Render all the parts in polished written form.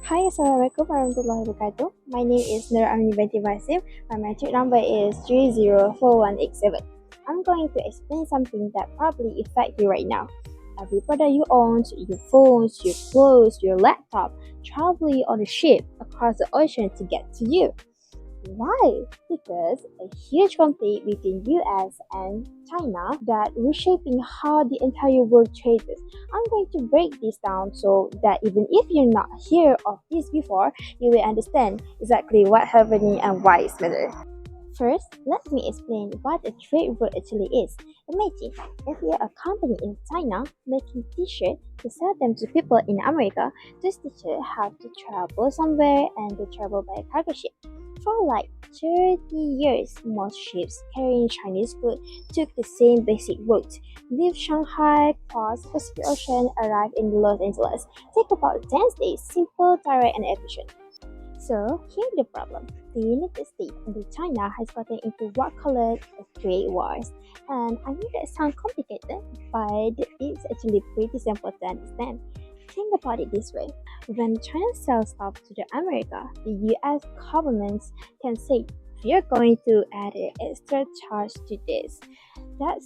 Hi, Assalamualaikum warahmatullahi wabarakatuh. My name is Nurul Binti Basim and my tweet number is 304187. I'm going to explain something that probably affects you right now. Every product you own, your phones, your clothes, your laptop, traveling on a ship across the ocean to get to you. Why? Because a huge conflict between US and China that reshaping how the entire world trades. I'm going to break this down so that even if you're not here of this before, you will understand exactly what happening and why it's matter. First, let me explain what a trade route actually is. Imagine if you're a company in China making t-shirts to sell them to people in America, those t-shirts have to travel somewhere and they travel by cargo ship. For like 30 years, most ships carrying Chinese food took the same basic route. Leave Shanghai, cross Pacific Ocean, arrive in Los Angeles. Take about 10 days, simple, direct, and efficient. So here's the problem. The United States and China has gotten into what called trade wars. And I know that sounds complicated, but it's actually pretty simple to understand. Think about it this way. When China sells stuff to the America, the US government can say, we're going to add an extra charge to this. That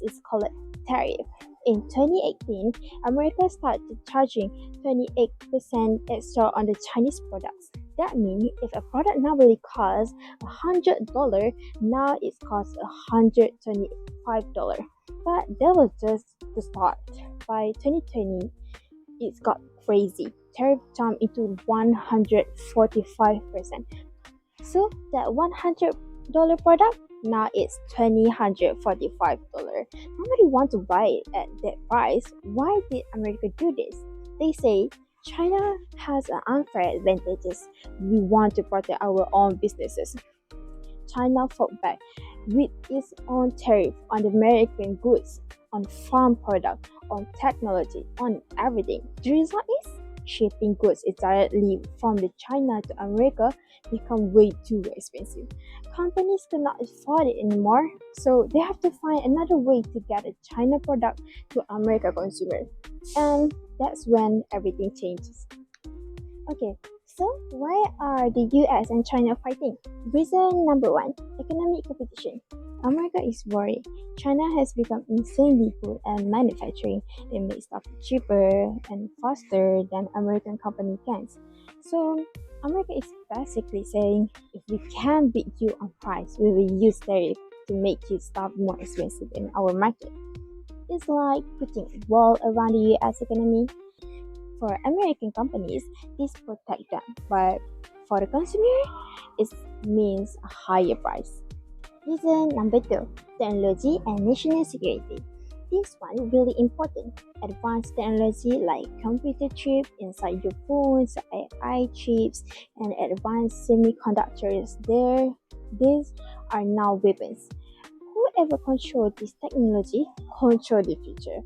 is called tariff. In 2018, America started charging 28% extra on the Chinese products. That means if a product normally costs $100, now it costs $125. But that was just the start. By 2020, it got crazy. Tariff jumped into 145%. So that $100 product now it's $2,045. Nobody wants to buy it at that price. Why did America do this? They say China has an unfair advantages. We want to protect our own businesses. China fought back with its own tariff on the American goods, on farm products, on technology, on everything. The result is shipping goods directly from the China to America become way too expensive. Companies cannot afford it anymore, so they have to find another way to get a China product to America consumer. And that's when everything changes. Okay, so why are the US and China fighting? Reason number one, economic competition. America is worried. China has become insanely good at manufacturing. They make stuff cheaper and faster than American company can. So America is basically saying, if we can beat you on price, we will use tariff to make your stuff more expensive in our market. It's like putting a wall around the US economy. For American companies, this protects them, but for the consumer, it means a higher price. Reason number two, technology and national security. This one really important. Advanced technology like computer chips inside your phones, AI chips, and advanced semiconductors. These are now weapons. Whoever controls this technology control the future.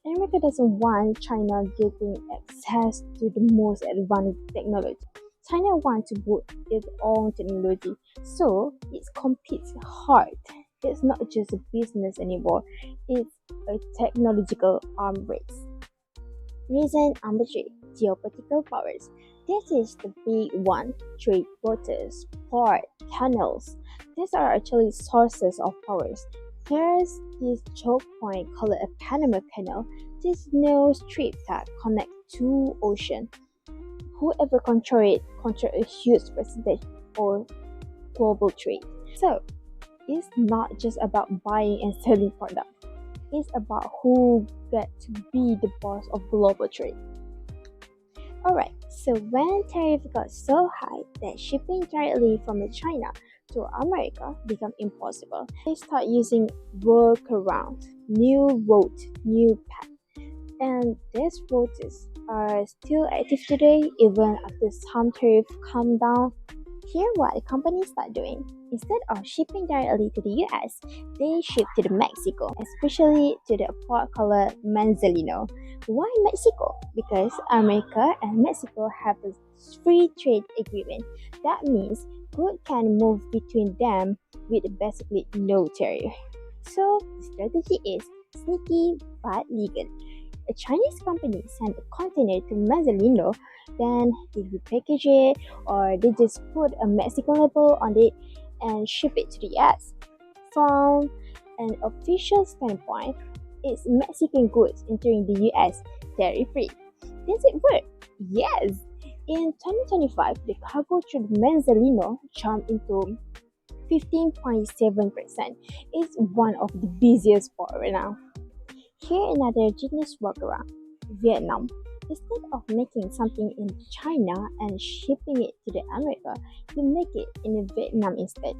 America doesn't want China getting access to the most advanced technology. China wants to build its own technology, so it competes hard. It's not just a business anymore, it's a technological arm race. Reason number three, geopolitical powers. This is the big one. Trade routes, port, canals. These are actually sources of powers. There's this choke point called a Panama Canal. This narrow strip that connects two oceans. Whoever controls it controls a huge percentage of global trade. So it's not just about buying and selling products. It's about who gets to be the boss of global trade. Alright, so when tariff got so high that shipping directly from China to America became impossible, they start using workarounds, new routes, new paths. And these routes are still active today even after some tariff come down. Here what the companies start doing. Instead of shipping directly to the US, they ship to the Mexico, especially to the port called Manzanillo. Why Mexico? Because America and Mexico have a free trade agreement. That means goods can move between them with basically no tariff. So the strategy is sneaky but legal. a Chinese company sent a container to Manzanillo, then they repackage it or they just put a Mexican label on it and ship it to the US. From an official standpoint, it's Mexican goods entering the US tariff-free. Does it work? Yes! In 2025, the cargo through Manzanillo jumped into 15.7%. It's one of the busiest ports right now. Here another genius workaround. Vietnam. Instead of making something in China and shipping it to the America, you make it in Vietnam instead.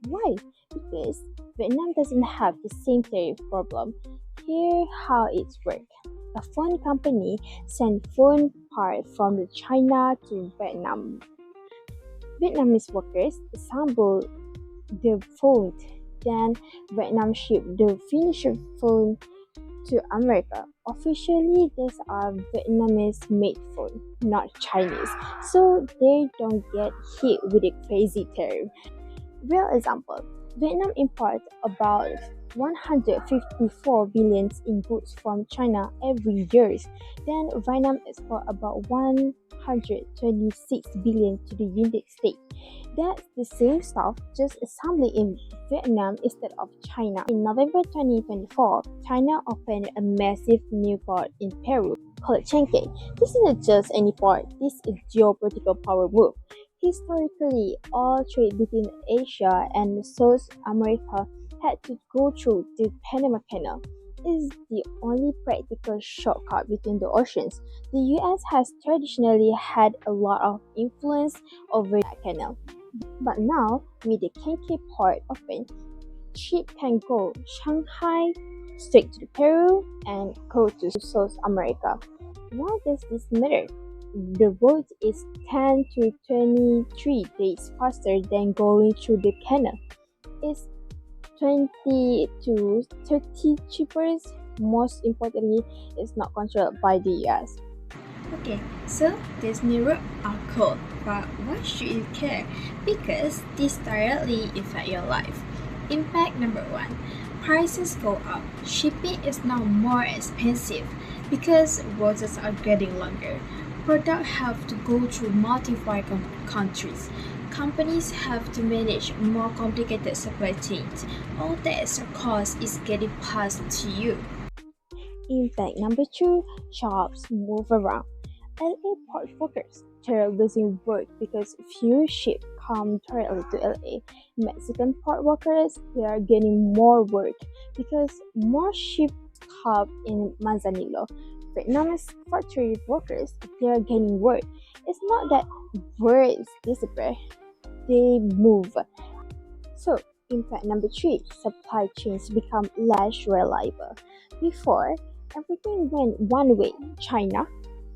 Why? Because Vietnam doesn't have the same tariff problem. Here how it works. A phone company sends phone parts from China to Vietnam. Vietnamese workers assemble the phone, then Vietnam shipped the finished phone to America. Officially, these are Vietnamese made phone, not Chinese, so they don't get hit with a crazy tariff. Real example, Vietnam imports about 154 billion in goods from China every year. Then Vietnam exports about 126 billion to the United States. That's the same stuff, just assembly in Vietnam instead of China. In November 2024, China opened a massive new port in Peru called Chenque. This isn't just any port, this is a geopolitical power move. Historically, all trade between Asia and South America had to go through the Panama Canal. It is the only practical shortcut between the oceans. The US has traditionally had a lot of influence over that canal. But now, with the Kenke port open, ship can go Shanghai straight to Peru and go to South America. Why does this matter? The road is 10 to 23 days faster than going through the canal. It's 20 to 30 cheaper. Most importantly, it's not controlled by the US. Okay, so these Nurul are cool, but why should you care? Because this directly affect your life. Impact number 1. Prices go up. Shipping is now more expensive because routes are getting longer. Products have to go through multiple countries. Companies have to manage more complicated supply chains. All the extra cost is getting passed to you. Impact number 2, jobs move around. LA port workers are losing work because fewer ships come directly to LA. Mexican port workers, they are getting more work because more ships stop in Manzanillo. Vietnamese factory workers, they are getting work. It's not that words disappear, they move. So, impact number 3, supply chains become less reliable. Before, everything went one way, China,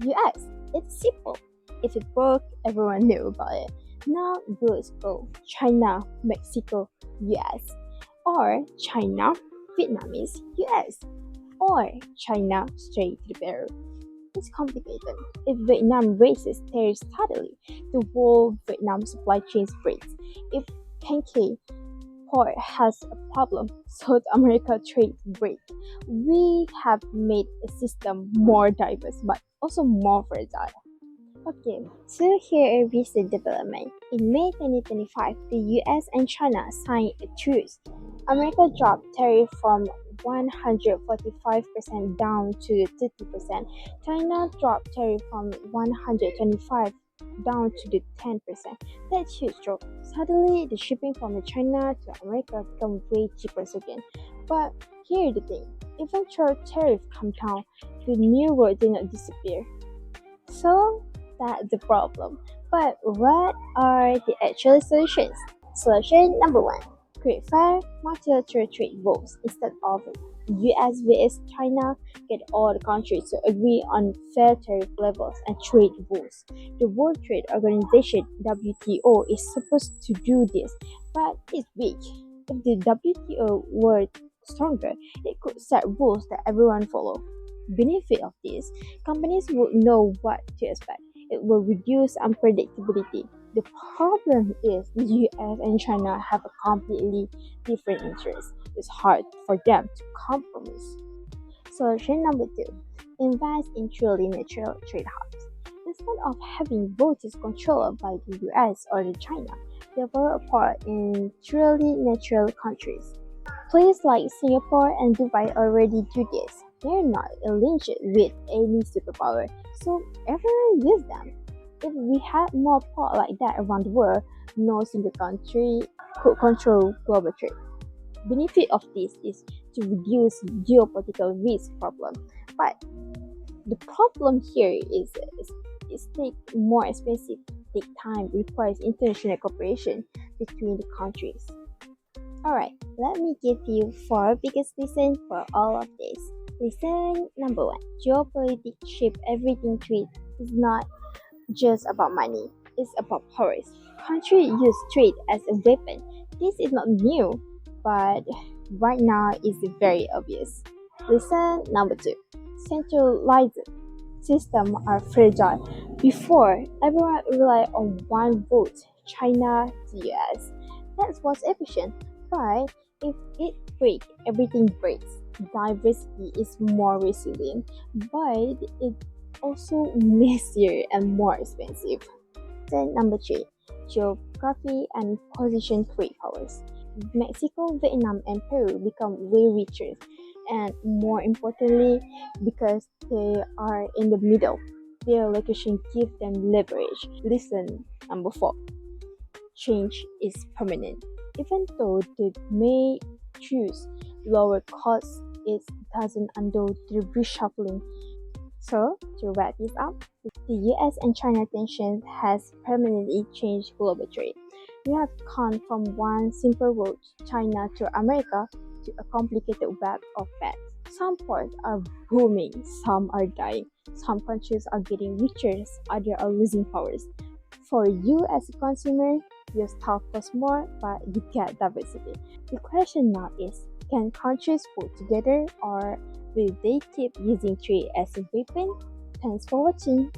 US. It's simple. If it broke, everyone knew about it. Now goods go China, Mexico, US, or China, Vietnamese, US, or China straight to Peru. It's complicated. If Vietnam raises tariffs suddenly, the whole Vietnam supply chain breaks. If Kenke port has a problem, South America trade break. We have made a system more diverse but also more fragile. Okay, so here a recent development. In May 2025, the US and China signed a truce. America dropped tariff from 145% down to 30%. China dropped tariff from 125 down to the 10%. That's huge drop. Suddenly, the shipping from China to America become way cheaper again. But here's the thing, even though tariff come down, the new world did not disappear. So that's the problem. But what are the actual solutions? Solution number 1. Create fair multilateral trade rules instead of US vs China. Get all the countries to agree on fair tariff levels and trade rules. The World Trade Organization (WTO) is supposed to do this, but it's weak. If the WTO were stronger, it could set rules that everyone follow. Benefit of this, companies would know what to expect. It will reduce unpredictability. The problem is the US and China have a completely different interest. It's hard for them to compromise. Solution number 2. invest in truly natural trade hubs. Instead of having borders controlled by the US or the China, develop part in truly natural countries. Places like Singapore and Dubai already do this. They're not linked with any superpower, so everyone use them. If we had more port like that around the world, no single country could control global trade. Benefit of this is to reduce geopolitical risk problem, but the problem here is take more expensive, take time, requires international cooperation between the countries. Alright, let me give you four biggest reasons for all of this. Reason number one, geopolitics shape everything trade is not just about money, it's about powers. Countries use trade as a weapon. This is not new, but right now it's very obvious. Reason number two, centralized systems are fragile. Before, everyone relied on one vote, China, the US. That was efficient, but if it breaks, everything breaks. Diversity is more resilient, but it also messier and more expensive. Then number three, geography and position trade powers. Mexico, Vietnam, and Peru become way richer, and more importantly, because they are in the middle, their location gives them leverage. Listen, number four, change is permanent. Even though they may choose lower costs, it doesn't undo the reshuffling. So, to wrap this up, the US and China tension has permanently changed global trade. We have gone from one simple route, China to America, to a complicated web of bets. Some ports are booming, some are dying, some countries are getting richer, others are losing powers. For you as a consumer, your stuff costs more, but you get diversity. The question now is, can countries pull together or will they keep using trade as a weapon? Thanks for watching.